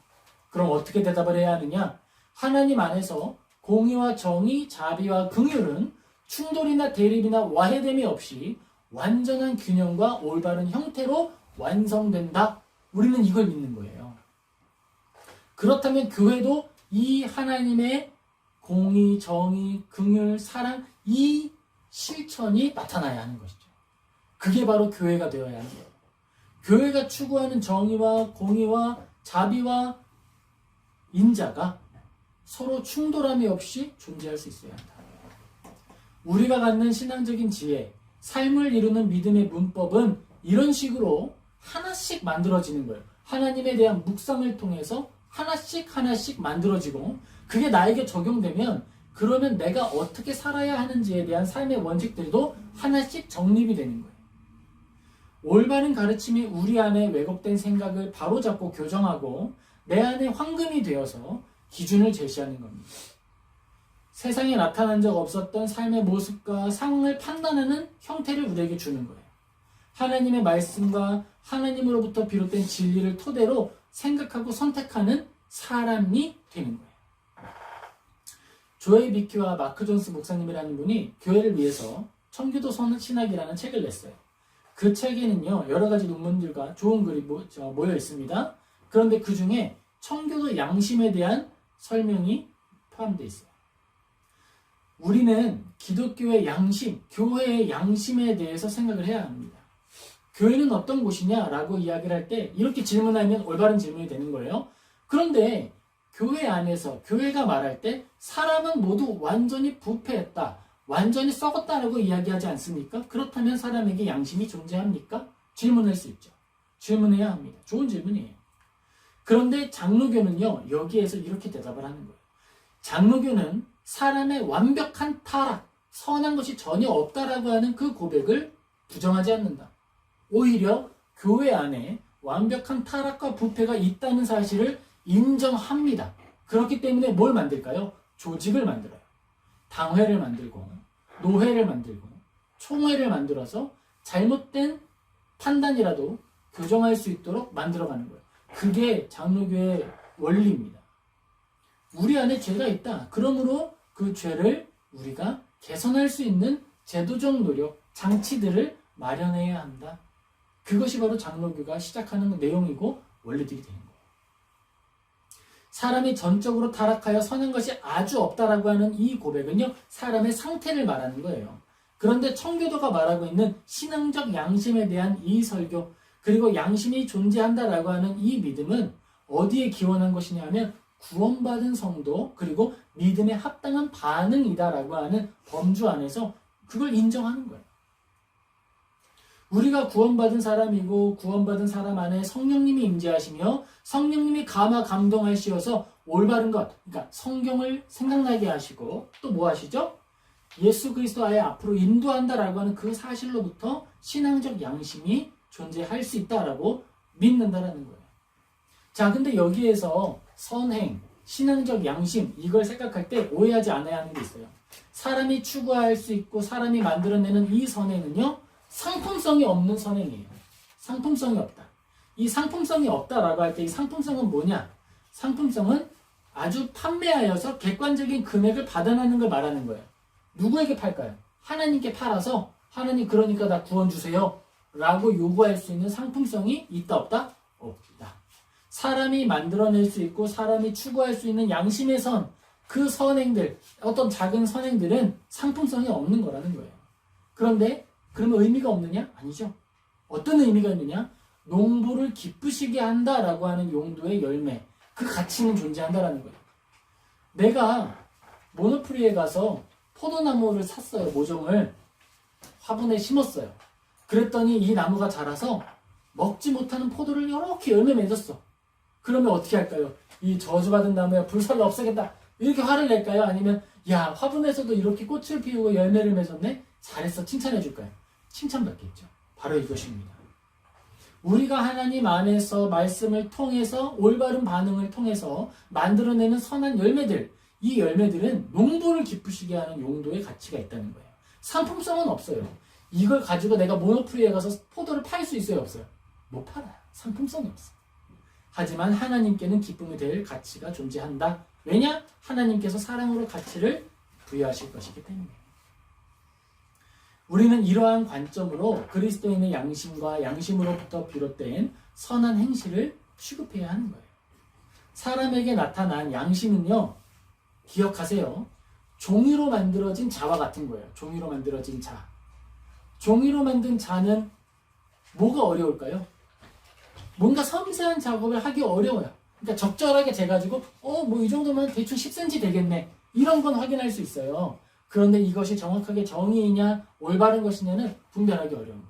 그럼 어떻게 대답을 해야 하느냐? 하나님 안에서 공의와 정의, 자비와 긍휼은 충돌이나 대립이나 와해됨이 없이 완전한 균형과 올바른 형태로 완성된다. 우리는 이걸 믿는 거예요. 그렇다면 교회도 이 하나님의 공의, 정의, 긍휼, 사랑, 이 실천이 나타나야 하는 것이죠. 그게 바로 교회가 되어야 하는 거예요. 교회가 추구하는 정의와 공의와 자비와 인자가 서로 충돌함이 없이 존재할 수 있어야 한다. 우리가 갖는 신앙적인 지혜, 삶을 이루는 믿음의 문법은 이런 식으로 하나씩 만들어지는 거예요. 하나님에 대한 묵상을 통해서 하나씩 만들어지고, 그게 나에게 적용되면 그러면 내가 어떻게 살아야 하는지에 대한 삶의 원칙들도 하나씩 정립이 되는 거예요. 올바른 가르침이 우리 안에 왜곡된 생각을 바로잡고 교정하고 내 안에 황금이 되어서 기준을 제시하는 겁니다. 세상에 나타난 적 없었던 삶의 모습과 상황을 판단하는 형태를 우리에게 주는 거예요. 하나님의 말씀과 하나님으로부터 비롯된 진리를 토대로 생각하고 선택하는 사람이 되는 거예요. 조에이 비키와 마크 존스 목사님이라는 분이 교회를 위해서 청교도 신학이라는 책을 냈어요. 그 책에는요, 여러 가지 논문들과 좋은 글이 모여 있습니다. 그런데 그 중에 청교도 양심에 대한 설명이 포함되어 있어요. 우리는 기독교의 양심, 교회의 양심에 대해서 생각을 해야 합니다. 교회는 어떤 곳이냐라고 이야기를 할 때 이렇게 질문하면 올바른 질문이 되는 거예요. 그런데 교회 안에서 교회가 말할 때 사람은 모두 완전히 부패했다, 완전히 썩었다라고 이야기하지 않습니까? 그렇다면 사람에게 양심이 존재합니까? 질문할 수 있죠. 질문해야 합니다. 좋은 질문이에요. 그런데 장로교는요, 여기에서 이렇게 대답을 하는 거예요. 장로교는 사람의 완벽한 타락, 선한 것이 전혀 없다라고 하는 그 고백을 부정하지 않는다. 오히려 교회 안에 완벽한 타락과 부패가 있다는 사실을 인정합니다. 그렇기 때문에 뭘 만들까요? 조직을 만들어요. 당회를 만들고 노회를 만들고 총회를 만들어서 잘못된 판단이라도 교정할 수 있도록 만들어가는 거예요. 그게 장로교의 원리입니다. 우리 안에 죄가 있다. 그러므로 그 죄를 우리가 개선할 수 있는 제도적 노력, 장치들을 마련해야 한다. 그것이 바로 장로교가 시작하는 내용이고 원리들이 되는 거예요. 사람이 전적으로 타락하여 선한 것이 아주 없다라고 하는 이 고백은요, 사람의 상태를 말하는 거예요. 그런데 청교도가 말하고 있는 신앙적 양심에 대한 이 설교, 그리고 양심이 존재한다라고 하는 이 믿음은 어디에 기원한 것이냐 하면 구원받은 성도 그리고 믿음에 합당한 반응이다라고 하는 범주 안에서 그걸 인정하는 거예요. 우리가 구원받은 사람이고 구원받은 사람 안에 성령님이 임재하시며 성령님이 감화 감동하시어서 올바른 것, 그러니까 성경을 생각나게 하시고 또 뭐 하시죠? 예수 그리스도 아예 앞으로 인도한다라고 하는 그 사실로부터 신앙적 양심이 존재할 수 있다라고 믿는다라는 거예요. 자, 근데 여기에서 선행, 신앙적 양심 이걸 생각할 때 오해하지 않아야 하는 게 있어요. 사람이 추구할 수 있고 사람이 만들어내는 이 선행은요, 상품성이 없는 선행이에요. 상품성이 없다. 이 상품성이 없다라고 할 때 이 상품성은 뭐냐? 상품성은 아주 판매하여서 객관적인 금액을 받아내는 걸 말하는 거예요. 누구에게 팔까요? 하나님께 팔아서 하나님 그러니까 나 구원 주세요 라고 요구할 수 있는 상품성이 있다 없다? 없다. 사람이 만들어낼 수 있고 사람이 추구할 수 있는 양심의 선, 그 선행들, 어떤 작은 선행들은 상품성이 없는 거라는 거예요. 그런데 그러면 의미가 없느냐? 아니죠. 어떤 의미가 있느냐? 농부를 기쁘시게 한다라고 하는 용도의 열매, 그 가치는 존재한다라는 거예요. 내가 모노프리에 가서 포도나무를 샀어요. 모종을 화분에 심었어요. 그랬더니 이 나무가 자라서 먹지 못하는 포도를 이렇게 열매 맺었어. 그러면 어떻게 할까요? 이 저주받은 나무야 불살라 없애겠다 이렇게 화를 낼까요? 아니면 야 화분에서도 이렇게 꽃을 피우고 열매를 맺었네? 잘했어 칭찬해 줄까요? 칭찬받겠죠. 바로 이것입니다. 우리가 하나님 안에서 말씀을 통해서 올바른 반응을 통해서 만들어내는 선한 열매들, 이 열매들은 농부를 기쁘시게 하는 용도의 가치가 있다는 거예요. 상품성은 없어요. 이걸 가지고 내가 모노프리에 가서 포도를 팔 수 있어요? 없어요? 못 팔아요. 상품성이 없어요. 하지만 하나님께는 기쁨이 될 가치가 존재한다. 왜냐? 하나님께서 사랑으로 가치를 부여하실 것이기 때문에. 우리는 이러한 관점으로 그리스도인의 양심과 양심으로부터 비롯된 선한 행실을 취급해야 하는 거예요. 사람에게 나타난 양심은요, 기억하세요. 종이로 만들어진 자와 같은 거예요. 종이로 만들어진 자. 종이로 만든 자는 뭐가 어려울까요? 뭔가 섬세한 작업을 하기 어려워요. 그러니까 적절하게 재가지고 뭐 이 정도면 대충 10cm 되겠네. 이런 건 확인할 수 있어요. 그런데 이것이 정확하게 정의이냐 올바른 것이냐는 분별하기 어려운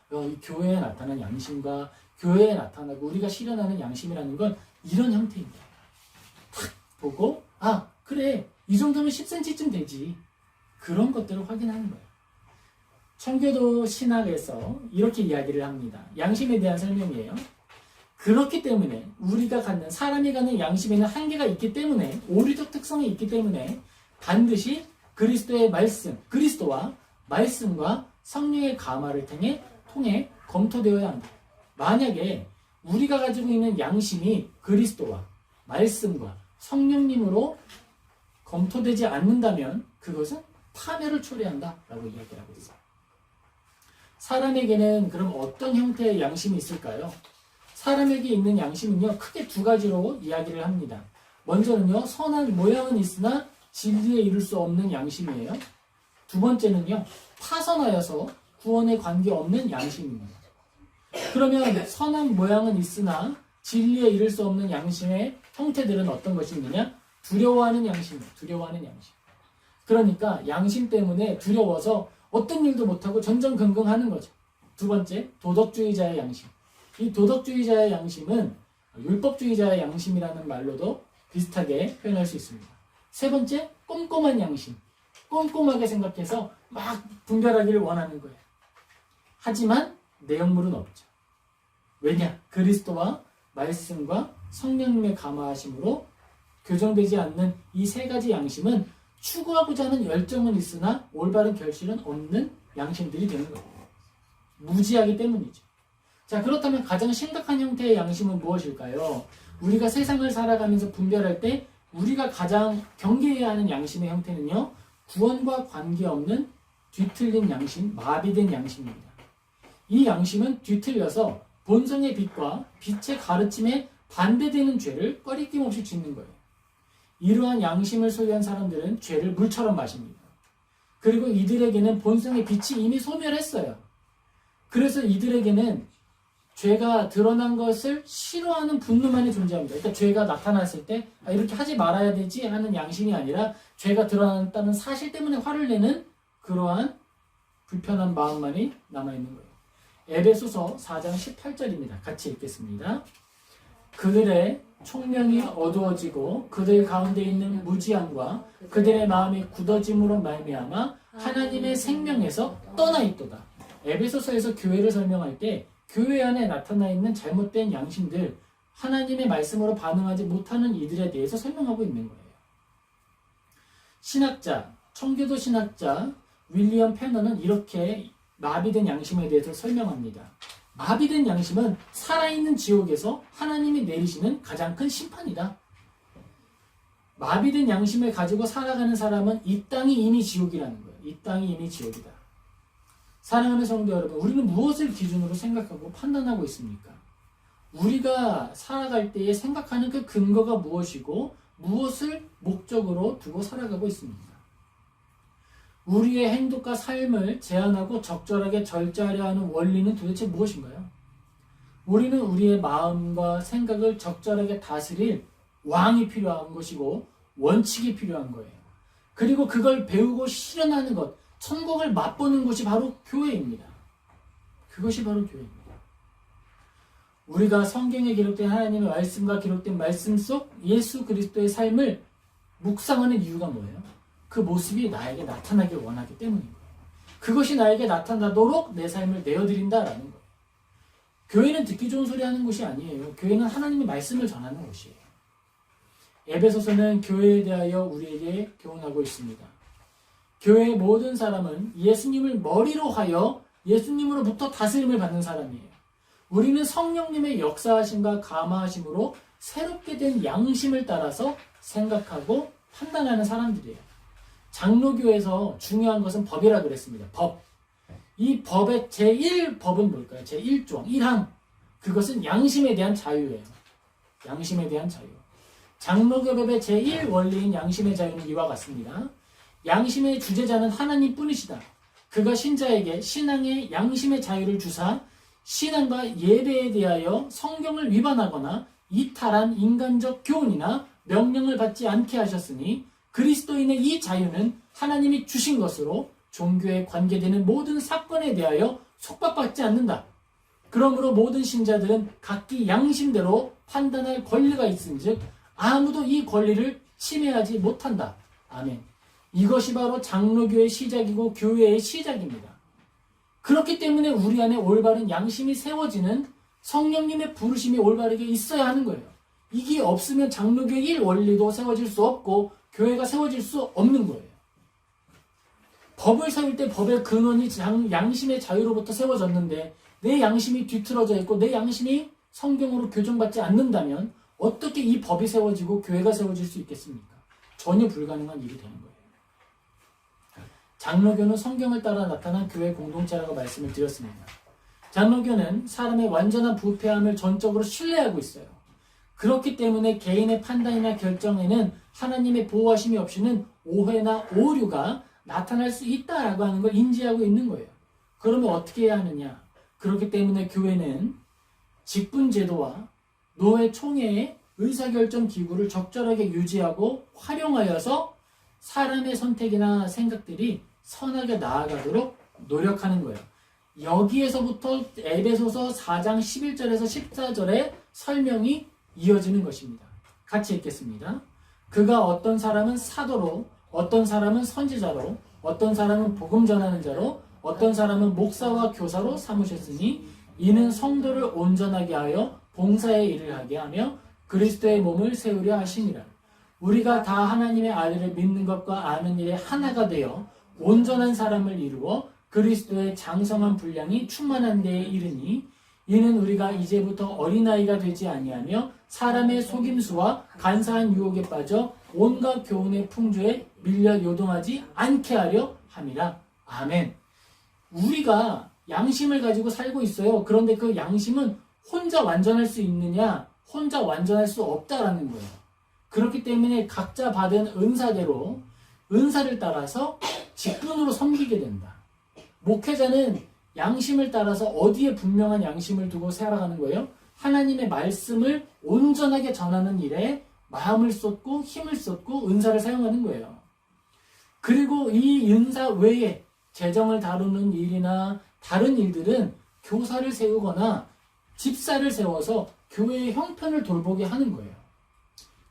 거예요. 이 교회에 나타난 양심과 교회에 나타나고 우리가 실현하는 양심이라는 건 이런 형태입니다. 탁 보고 그래 이 정도면 10cm쯤 되지. 그런 것들을 확인하는 거예요. 청교도 신학에서 이렇게 이야기를 합니다. 양심에 대한 설명이에요. 그렇기 때문에 우리가 갖는 사람이 갖는 양심에는 한계가 있기 때문에 오류적 특성이 있기 때문에 반드시 그리스도의 말씀, 그리스도와 말씀과 성령의 감화를 통해 검토되어야 한다. 만약에 우리가 가지고 있는 양심이 그리스도와 말씀과 성령님으로 검토되지 않는다면 그것은 파멸을 초래한다라고 이야기를 하고 있어요. 사람에게는 그럼 어떤 형태의 양심이 있을까요? 사람에게 있는 양심은요, 크게 두 가지로 이야기를 합니다. 먼저는요, 선한 모양은 있으나 진리에 이룰 수 없는 양심이에요. 두 번째는요, 파선하여서 구원에 관계없는 양심입니다. 그러면 선한 모양은 있으나 진리에 이룰 수 없는 양심의 형태들은 어떤 것이 있느냐? 두려워하는 양심이에요. 두려워하는 양심. 그러니까 양심 때문에 두려워서 어떤 일도 못하고 전전긍긍하는 거죠. 두 번째, 도덕주의자의 양심. 이 도덕주의자의 양심은 율법주의자의 양심이라는 말로도 비슷하게 표현할 수 있습니다. 세 번째, 꼼꼼한 양심. 꼼꼼하게 생각해서 막 분별하기를 원하는 거예요. 하지만 내용물은 없죠. 왜냐? 그리스도와 말씀과 성령님의 감화하심으로 교정되지 않는 이 세 가지 양심은 추구하고자 하는 열정은 있으나 올바른 결실은 없는 양심들이 되는 거예요. 무지하기 때문이죠. 자, 그렇다면 가장 심각한 형태의 양심은 무엇일까요? 우리가 세상을 살아가면서 분별할 때 우리가 가장 경계해야 하는 양심의 형태는요, 구원과 관계없는 뒤틀린 양심, 마비된 양심입니다. 이 양심은 뒤틀려서 본성의 빛과 빛의 가르침에 반대되는 죄를 꺼리낌 없이 짓는 거예요. 이러한 양심을 소유한 사람들은 죄를 물처럼 마십니다. 그리고 이들에게는 본성의 빛이 이미 소멸했어요. 그래서 이들에게는 죄가 드러난 것을 싫어하는 분노만이 존재합니다. 그러니까 죄가 나타났을 때 이렇게 하지 말아야 되지 하는 양심이 아니라 죄가 드러났다는 사실 때문에 화를 내는 그러한 불편한 마음만이 남아있는 거예요. 에베소서 4장 18절입니다. 같이 읽겠습니다. 그들의 총명이 어두워지고 그들 가운데 있는 무지함과 그들의 마음이 굳어짐으로 말미암아 하나님의 생명에서 떠나 있도다. 에베소서에서 교회를 설명할 때 교회 안에 나타나 있는 잘못된 양심들, 하나님의 말씀으로 반응하지 못하는 이들에 대해서 설명하고 있는 거예요. 신학자, 청교도 신학자 윌리엄 페너는 이렇게 마비된 양심에 대해서 설명합니다. 마비된 양심은 살아있는 지옥에서 하나님이 내리시는 가장 큰 심판이다. 마비된 양심을 가지고 살아가는 사람은 이 땅이 이미 지옥이라는 거예요. 이 땅이 이미 지옥이다. 사랑하는 성도 여러분, 우리는 무엇을 기준으로 생각하고 판단하고 있습니까? 우리가 살아갈 때에 생각하는 그 근거가 무엇이고 무엇을 목적으로 두고 살아가고 있습니까? 우리의 행동과 삶을 제한하고 적절하게 절제하려 하는 원리는 도대체 무엇인가요? 우리는 우리의 마음과 생각을 적절하게 다스릴 왕이 필요한 것이고 원칙이 필요한 거예요. 그리고 그걸 배우고 실현하는 것, 천국을 맛보는 곳이 바로 교회입니다. 그것이 바로 교회입니다. 우리가 성경에 기록된 하나님의 말씀과 기록된 말씀 속 예수 그리스도의 삶을 묵상하는 이유가 뭐예요? 그 모습이 나에게 나타나길 원하기 때문인 거예요. 그것이 나에게 나타나도록 내 삶을 내어드린다라는 거예요. 교회는 듣기 좋은 소리 하는 곳이 아니에요. 교회는 하나님의 말씀을 전하는 곳이에요. 에베소서는 교회에 대하여 우리에게 교훈하고 있습니다. 교회의 모든 사람은 예수님을 머리로 하여 예수님으로부터 다스림을 받는 사람이에요. 우리는 성령님의 역사하심과 감화하심으로 새롭게 된 양심을 따라서 생각하고 판단하는 사람들이에요. 장로교에서 중요한 것은 법이라 그랬습니다. 법. 이 법의 제1법은 뭘까요? 제1종, 1항. 그것은 양심에 대한 자유예요. 양심에 대한 자유. 장로교법의 제1원리인 양심의 자유는 이와 같습니다. 양심의 주재자는 하나님 뿐이시다. 그가 신자에게 신앙의 양심의 자유를 주사 신앙과 예배에 대하여 성경을 위반하거나 이탈한 인간적 교훈이나 명령을 받지 않게 하셨으니 그리스도인의 이 자유는 하나님이 주신 것으로 종교에 관계되는 모든 사건에 대하여 속박받지 않는다. 그러므로 모든 신자들은 각기 양심대로 판단할 권리가 있은즉 아무도 이 권리를 침해하지 못한다. 아멘. 이것이 바로 장로교의 시작이고 교회의 시작입니다. 그렇기 때문에 우리 안에 올바른 양심이 세워지는 성령님의 부르심이 올바르게 있어야 하는 거예요. 이게 없으면 장로교의 1원리도 세워질 수 없고 교회가 세워질 수 없는 거예요. 법을 세울 때 법의 근원이 양심의 자유로부터 세워졌는데 내 양심이 뒤틀어져 있고 내 양심이 성경으로 교정받지 않는다면 어떻게 이 법이 세워지고 교회가 세워질 수 있겠습니까? 전혀 불가능한 일이 되는 거예요. 장로교는 성경을 따라 나타난 교회 공동체라고 말씀을 드렸습니다. 장로교는 사람의 완전한 부패함을 전적으로 신뢰하고 있어요. 그렇기 때문에 개인의 판단이나 결정에는 하나님의 보호하심이 없이는 오해나 오류가 나타날 수 있다라고 하는 걸 인지하고 있는 거예요. 그러면 어떻게 해야 하느냐? 그렇기 때문에 교회는 직분제도와 노회 총회의 의사결정 기구를 적절하게 유지하고 활용하여서 사람의 선택이나 생각들이 선하게 나아가도록 노력하는 거예요. 여기에서부터 에베소서 4장 11절에서 14절의 설명이 이어지는 것입니다. 같이 읽겠습니다. 그가 어떤 사람은 사도로, 어떤 사람은 선지자로, 어떤 사람은 복음 전하는 자로, 어떤 사람은 목사와 교사로 삼으셨으니 이는 성도를 온전하게 하여 봉사의 일을 하게 하며 그리스도의 몸을 세우려 하심이라. 우리가 다 하나님의 아들을 믿는 것과 아는 일에 하나가 되어 온전한 사람을 이루어 그리스도의 장성한 분량이 충만한 데에 이르니 이는 우리가 이제부터 어린아이가 되지 아니하며 사람의 속임수와 간사한 유혹에 빠져 온갖 교훈의 풍조에 밀려 요동하지 않게 하려 함이라. 아멘. 우리가 양심을 가지고 살고 있어요. 그런데 그 양심은 혼자 완전할 수 있느냐? 혼자 완전할 수 없다라는 거예요. 그렇기 때문에 각자 받은 은사대로 은사를 따라서 직분으로 섬기게 된다. 목회자는 양심을 따라서 어디에 분명한 양심을 두고 살아가는 거예요? 하나님의 말씀을 온전하게 전하는 일에 마음을 쏟고 힘을 쏟고 은사를 사용하는 거예요. 그리고 이 은사 외에 재정을 다루는 일이나 다른 일들은 교사를 세우거나 집사를 세워서 교회의 형편을 돌보게 하는 거예요.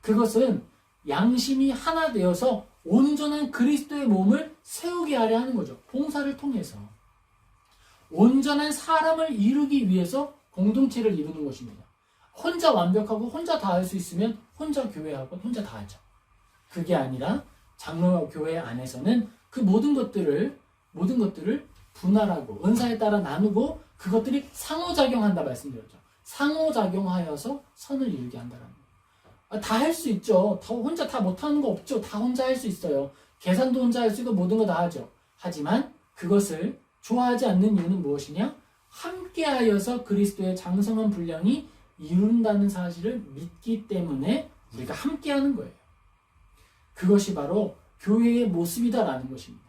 그것은 양심이 하나 되어서 온전한 그리스도의 몸을 세우게 하려 하는 거죠. 봉사를 통해서. 온전한 사람을 이루기 위해서 공동체를 이루는 것입니다. 혼자 완벽하고 혼자 다 할 수 있으면 혼자 교회하고 혼자 다 하죠. 그게 아니라 장로 교회 안에서는 그 모든 것들을 분할하고 은사에 따라 나누고 그것들이 상호작용한다 말씀드렸죠. 상호작용하여서 선을 이루게 한다는 거예요. 다 할 수 있죠. 혼자 다 못하는 거 없죠. 다 혼자 할 수 있어요. 계산도 혼자 할 수 있고 모든 거 다 하죠. 하지만 그것을 좋아하지 않는 이유는 무엇이냐? 함께하여서 그리스도의 장성한 분량이 이룬다는 사실을 믿기 때문에 우리가 함께하는 거예요. 그것이 바로 교회의 모습이다라는 것입니다.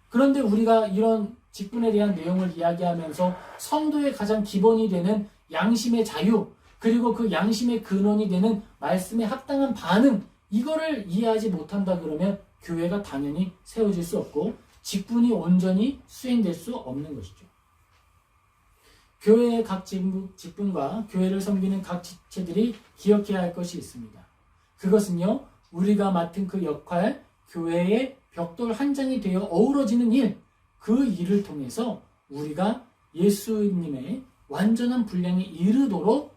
그런데 우리가 이런 직분에 대한 내용을 이야기하면서 성도의 가장 기본이 되는 양심의 자유, 그리고 그 양심의 근원이 되는 말씀에 합당한 반응, 이거를 이해하지 못한다 그러면 교회가 당연히 세워질 수 없고 직분이 온전히 수행될 수 없는 것이죠. 교회의 각 직분과 교회를 섬기는 각 지체들이 기억해야 할 것이 있습니다. 그것은요, 우리가 맡은 그 역할, 교회의 벽돌 한 장이 되어 어우러지는 일, 그 일을 통해서 우리가 예수님의 완전한 분량에 이르도록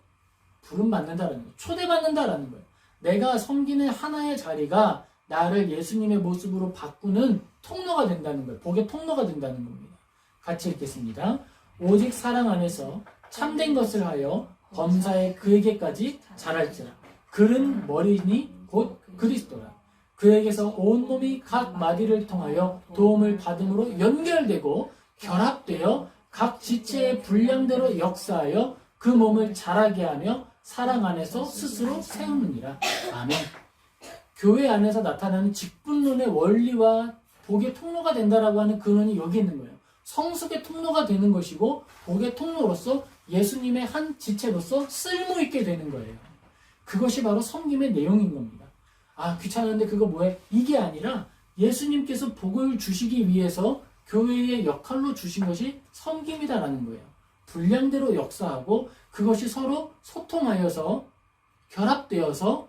부름받는다라는 거예요. 초대받는다라는 거예요. 내가 섬기는 하나의 자리가 나를 예수님의 모습으로 바꾸는 통로가 된다는 거예요. 복의 통로가 된다는 겁니다. 같이 읽겠습니다. 오직 사랑 안에서 참된 것을 하여 범사에 그에게까지 자랄지라. 그는 머리니 곧 그리스도라. 그에게서 온몸이 각 마디를 통하여 도움을 받음으로 연결되고 결합되어 각 지체의 분량대로 역사하여 그 몸을 자라게 하며 사랑 안에서 스스로 세우느니라. 아멘. 교회 안에서 나타나는 직분론의 원리와 복의 통로가 된다라고 하는 근원이 여기 있는 거예요. 성숙의 통로가 되는 것이고 복의 통로로서 예수님의 한 지체로서 쓸모있게 되는 거예요. 그것이 바로 섬김의 내용인 겁니다. 아, 귀찮은데 그거 뭐해? 이게 아니라 예수님께서 복을 주시기 위해서 교회의 역할로 주신 것이 섬김이다라는 거예요. 분량대로 역사하고 그것이 서로 소통하여서 결합되어서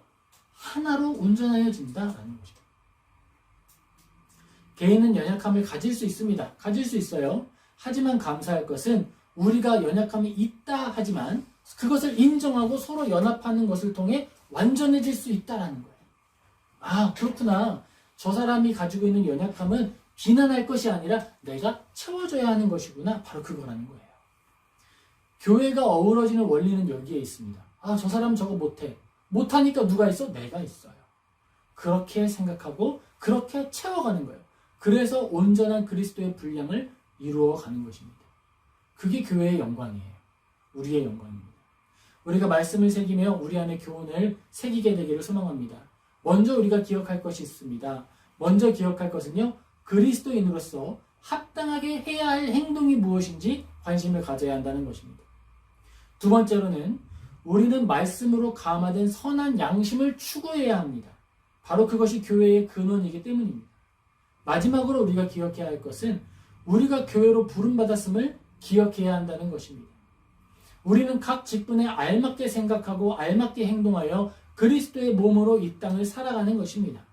하나로 온전하여진다라는 것입니다. 개인은 연약함을 가질 수 있습니다. 가질 수 있어요. 하지만 감사할 것은 우리가 연약함이 있다 하지만 그것을 인정하고 서로 연합하는 것을 통해 완전해질 수 있다라는 거예요. 아, 그렇구나. 저 사람이 가지고 있는 연약함은 비난할 것이 아니라 내가 채워줘야 하는 것이구나. 바로 그거라는 거예요. 교회가 어우러지는 원리는 여기에 있습니다. 아, 저 사람 저거 못해. 못하니까 누가 있어? 내가 있어요. 그렇게 생각하고 그렇게 채워가는 거예요. 그래서 온전한 그리스도의 분량을 이루어가는 것입니다. 그게 교회의 영광이에요. 우리의 영광입니다. 우리가 말씀을 새기며 우리 안에 교훈을 새기게 되기를 소망합니다. 먼저 우리가 기억할 것이 있습니다. 먼저 기억할 것은요, 그리스도인으로서 합당하게 해야 할 행동이 무엇인지 관심을 가져야 한다는 것입니다. 두 번째로는 우리는 말씀으로 감화된 선한 양심을 추구해야 합니다. 바로 그것이 교회의 근원이기 때문입니다. 마지막으로 우리가 기억해야 할 것은 우리가 교회로 부름받았음을 기억해야 한다는 것입니다. 우리는 각 직분에 알맞게 생각하고 알맞게 행동하여 그리스도의 몸으로 이 땅을 살아가는 것입니다.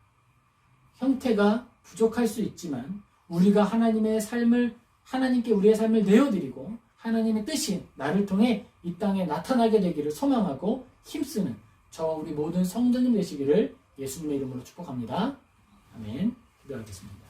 형태가 부족할 수 있지만 우리가 하나님께 우리의 삶을 내어드리고 하나님의 뜻이 나를 통해 이 땅에 나타나게 되기를 소망하고 힘쓰는 저와 우리 모든 성도님 되시기를 예수님의 이름으로 축복합니다. 아멘. 기도하겠습니다.